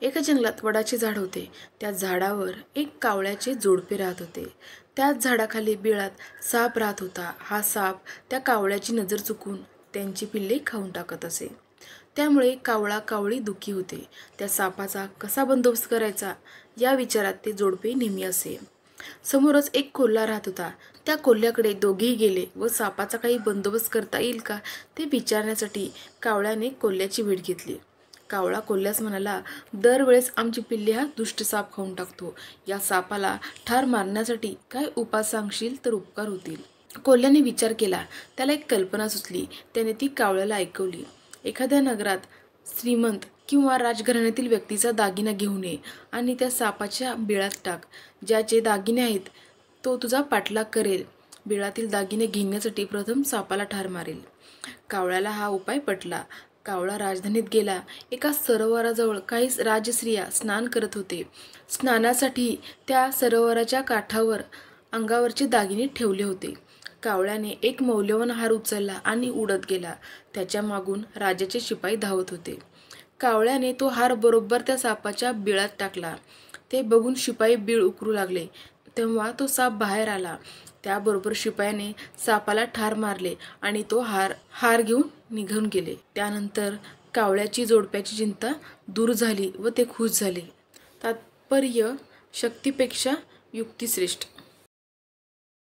एका जंगलात वडाचे झाड होते. त्या झाडावर एक कावळ्याचे जोडपे राहत होते. त्याच झाडाखाली बिळात साप राहत होता. हा साप त्या कावळ्याची नजर चुकून त्यांची पिल्ले खाऊन टाकत असे. त्यामुळे कावळा कावळी दुःखी होते. त्या सापाचा कसा बंदोबस्त करायचा या विचारात ते जोडपे नेहमी असे. समोरच एक कोल्हा राहत होता. त्या कोल्ह्याकडे दोघेही गेले व सापाचा काही बंदोबस्त करता येईल का ते विचारण्यासाठी कावळ्याने कोल्ह्याची भेट घेतली. कावळा कोल्ह्यास म्हणाला, दरवेळेस आमची पिल्ले हा दुष्ट साप खाऊन टाकतो. या सापाला ठार मारण्यासाठी काय उपाय सांगशील तर उपकार होतील. कोल्ह्याने विचार केला. त्याला एक कल्पना सुचली. त्याने ती कावळ्याला ऐकवली. एखाद्या नगरात श्रीमंत किंवा राजघराण्यातील व्यक्तीचा दागिना घेऊन ये आणि त्या सापाच्या बिळात टाक. ज्याचे दागिने आहेत तो तुझा पाठलाग करेल. बिळातील दागिने घेण्यासाठी प्रथम सापाला ठार मारेल. कावळ्याला हा उपाय पटला. कावळा राजधानीत गेला. एका सरोवराजवळ काही राजस्त्रिया स्नान करत होते. स्नानासाठी त्या सरोवराच्या काठावर अंगावरचे दागिने ठेवले होते. कावळ्याने एक मौल्यवान हार उचलला आणि उडत गेला. त्याच्या मागून राजाचे शिपाई धावत होते. कावळ्याने तो हार बरोबर त्या सापाच्या बिळात टाकला. ते बघून शिपाई बिळ उकरू लागले. तेव्हा तो साप बाहेर आला. त्याबरोबर शिपायाने सापाला ठार मारले आणि तो हार घेऊन निघून गेले. त्यानंतर कावळ्याची जोडप्याची चिंता दूर झाली व ते खुश झाले. तात्पर्य: शक्तीपेक्षा युक्ती श्रेष्ठ.